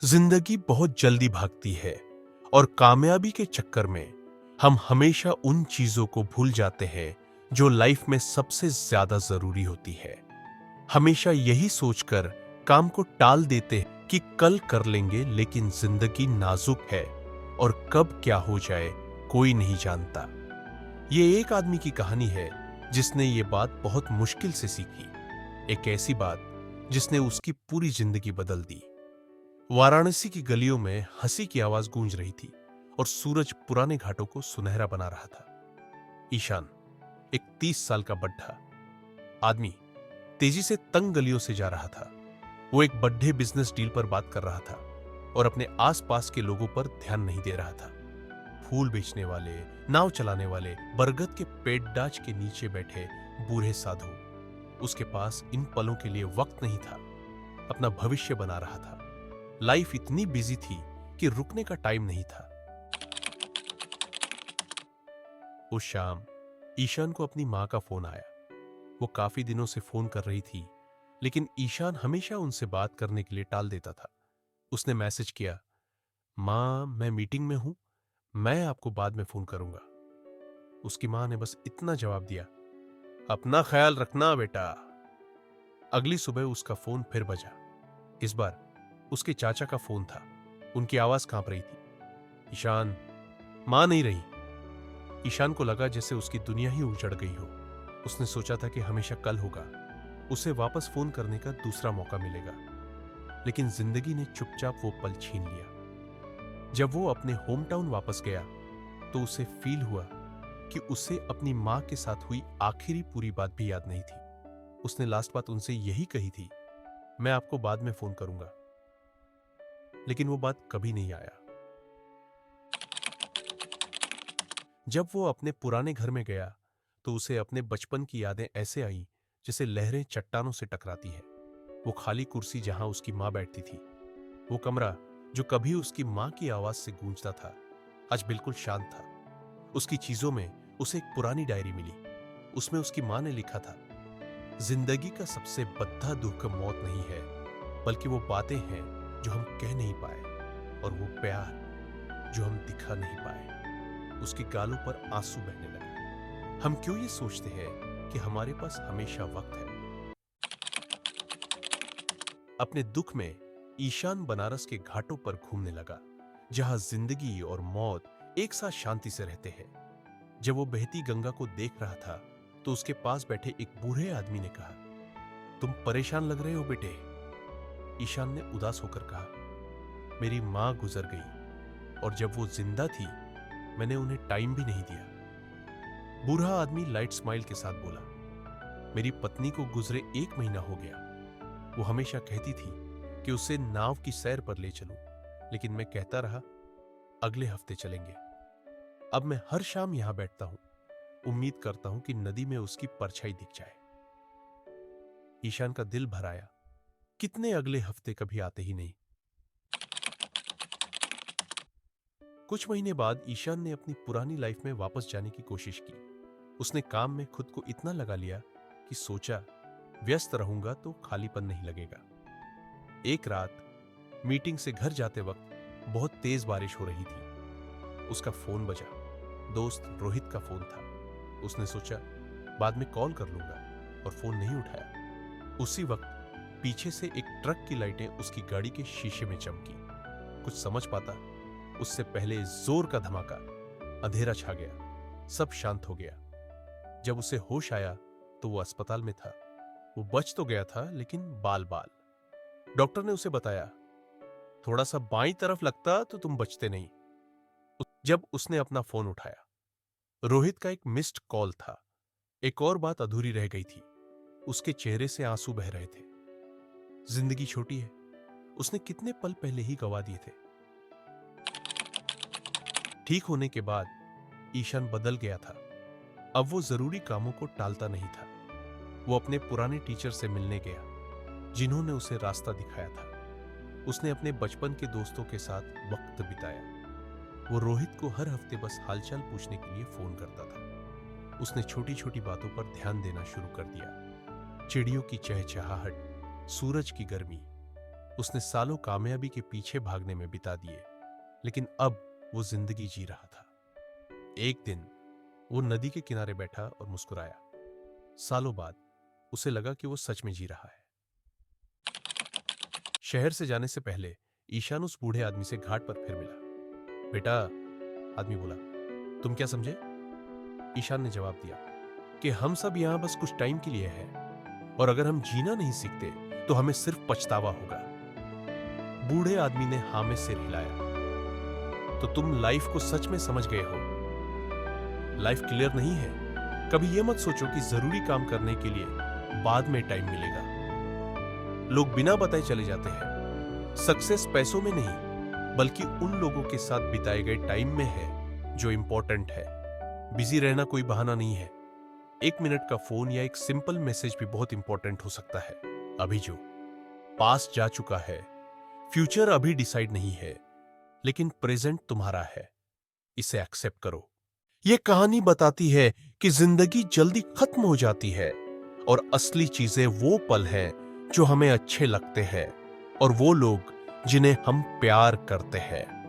जिंदगी बहुत जल्दी भागती है और कामयाबी के चक्कर में हम हमेशा उन चीजों को भूल जाते हैं जो लाइफ में सबसे ज्यादा जरूरी होती है। हमेशा यही सोचकर काम को टाल देते हैं कि कल कर लेंगे, लेकिन जिंदगी नाजुक है और कब क्या हो जाए कोई नहीं जानता। ये एक आदमी की कहानी है जिसने ये बात बहुत मुश्किल से सीखी, एक ऐसी बात जिसने उसकी पूरी जिंदगी बदल दी। वाराणसी की गलियों में हंसी की आवाज गूंज रही थी और सूरज पुराने घाटों को सुनहरा बना रहा था। ईशान, एक 30 साल का बड्ढा आदमी, तेजी से तंग गलियों से जा रहा था। वो एक बड़े बिजनेस डील पर बात कर रहा था और अपने आसपास के लोगों पर ध्यान नहीं दे रहा था। फूल बेचने वाले, नाव चलाने वाले, बरगद के पेड़डाच के नीचे बैठे बूढ़े साधु, उसके पास इन पलों के लिए वक्त नहीं था। अपना भविष्य बना रहा था। लाइफ इतनी बिजी थी कि रुकने का टाइम नहीं था। उस शाम ईशान को अपनी मां का फोन आया। वो काफी दिनों से फोन कर रही थी, लेकिन ईशान हमेशा उनसे बात करने के लिए टाल देता था। उसने मैसेज किया, मां मैं मीटिंग में हूं, मैं आपको बाद में फोन करूंगा। उसकी मां ने बस इतना जवाब दिया, अपना ख्याल रखना बेटा। अगली सुबह उसका फोन फिर बजा। इस बार उसके चाचा का फोन था। उनकी आवाज कांप रही थी, ईशान, मां नहीं रही। ईशान को लगा जैसे उसकी दुनिया ही उजड़ गई हो। उसने सोचा था कि हमेशा कल होगा, उसे वापस फोन करने का दूसरा मौका मिलेगा, लेकिन जिंदगी ने चुपचाप वो पल छीन लिया। जब वो अपने होम टाउन वापस गया तो उसे फील हुआ कि उसे अपनी मां के साथ हुई आखिरी पूरी बात भी याद नहीं थी। उसने लास्ट बात उनसे यही कही थी, मैं आपको बाद में फोन करूंगा, लेकिन वो बात कभी नहीं आया। जब वो अपने पुराने घर में गया तो उसे अपने बचपन की यादें ऐसे आईं जैसे लहरें चट्टानों से टकराती है। वो खाली कुर्सी जहां उसकी मां बैठती थी, वो कमरा जो कभी उसकी मां की आवाज से गूंजता था, आज बिल्कुल शांत था। उसकी चीजों में उसे एक पुरानी डायरी मिली। उसमें उसकी मां ने लिखा था, जिंदगी का सबसे बद्दा दुख मौत नहीं है, बल्कि वो बातें हैं जो हम कह नहीं पाए, और वो प्यार जो हम दिखा नहीं पाए। उसके गालों पर आंसू बहने लगे। हम क्यों ये सोचते हैं कि हमारे पास हमेशा वक्त है? अपने दुख में ईशान बनारस के घाटों पर घूमने लगा, जहां जिंदगी और मौत एक साथ शांति से रहते हैं। जब वो बहती गंगा को देख रहा था तो उसके पास बैठे एक बूढ़े आदमी ने कहा, तुम परेशान लग रहे हो बेटे। ईशान ने उदास होकर कहा, मेरी मां गुजर गई और जब वो जिंदा थी मैंने उन्हें टाइम भी नहीं दिया। बूढ़ा आदमी लाइट स्माइल के साथ बोला, मेरी पत्नी को गुजरे 1 महीना हो गया। वो हमेशा कहती थी कि उसे नाव की सैर पर ले चलूं, लेकिन मैं कहता रहा अगले हफ्ते चलेंगे। अब मैं हर शाम यहां बैठता हूं, उम्मीद करता हूं कि नदी में उसकी परछाई दिख जाए। ईशान का दिल भर आया। कितने अगले हफ्ते कभी आते ही नहीं। कुछ महीने बाद ईशान ने अपनी पुरानी लाइफ में वापस जाने की कोशिश की। उसने काम में खुद को इतना लगा लिया कि सोचा, व्यस्त रहूंगा तो खालीपन नहीं लगेगा। एक रात मीटिंग से घर जाते वक्त बहुत तेज बारिश हो रही थी। उसका फोन बजा। दोस्त रोहित का फोन था। उसने सोचा बाद में कॉल कर लूंगा, और फोन नहीं उठाया। उसी वक्त पीछे से एक ट्रक की लाइटें उसकी गाड़ी के शीशे में चमकी। कुछ समझ पाता उससे पहले जोर का धमाका, अंधेरा छा गया, सब शांत हो गया। जब उसे होश आया तो वो अस्पताल में था। वो बच तो गया था, लेकिन बाल बाल। डॉक्टर ने उसे बताया, थोड़ा सा बाईं तरफ लगता तो तुम बचते नहीं। जब उसने अपना फोन उठाया, रोहित का एक मिस्ड कॉल था। एक और बात अधूरी रह गई थी। उसके चेहरे से आंसू बह रहे थे। जिंदगी छोटी है, उसने कितने पल पहले ही गवा दिए थे। ठीक होने के बाद ईशान बदल गया था। अब वो जरूरी कामों को टालता नहीं था। वो अपने पुराने टीचर से मिलने गया, जिन्होंने उसे रास्ता दिखाया था। उसने अपने बचपन के दोस्तों के साथ वक्त बिताया। वो रोहित को हर हफ्ते बस हालचाल पूछने के लिए फोन करता था। उसने छोटी छोटी बातों पर ध्यान देना शुरू कर दिया। चिड़ियों की चहचहाहट, सूरज की गर्मी, उसने सालों कामयाबी के पीछे भागने में बिता दिए, लेकिन अब वो जिंदगी जी रहा था। एक दिन वो नदी के किनारे बैठा और मुस्कुराया। सालों बाद उसे लगा कि वो सच में जी रहा है। शहर से जाने से पहले ईशान उस बूढ़े आदमी से घाट पर फिर मिला। बेटा, आदमी बोला, तुम क्या समझे? ईशान ने जवाब दिया कि हम सब यहां बस कुछ टाइम के लिए हैं, और अगर हम जीना नहीं सीखते तो हमें सिर्फ पछतावा होगा। बूढ़े आदमी ने हाँ में सिर हिलाया। तो तुम लाइफ को सच में समझ गए हो। लाइफ क्लियर नहीं है। कभी यह मत सोचो कि जरूरी काम करने के लिए बाद में टाइम मिलेगा। लोग बिना बताए चले जाते हैं। सक्सेस पैसों में नहीं, बल्कि उन लोगों के साथ बिताए गए टाइम में है जो इंपॉर्टेंट है। बिजी रहना कोई बहाना नहीं है। 1 मिनट का फोन या एक सिंपल मैसेज भी बहुत इंपॉर्टेंट हो सकता है। अभी जो पास्ट जा चुका है, फ्यूचर अभी डिसाइड नहीं है, लेकिन प्रेजेंट तुम्हारा है। इसे एक्सेप्ट करो। यह कहानी बताती है कि जिंदगी जल्दी खत्म हो जाती है, और असली चीजें वो पल हैं जो हमें अच्छे लगते हैं, और वो लोग जिन्हें हम प्यार करते हैं।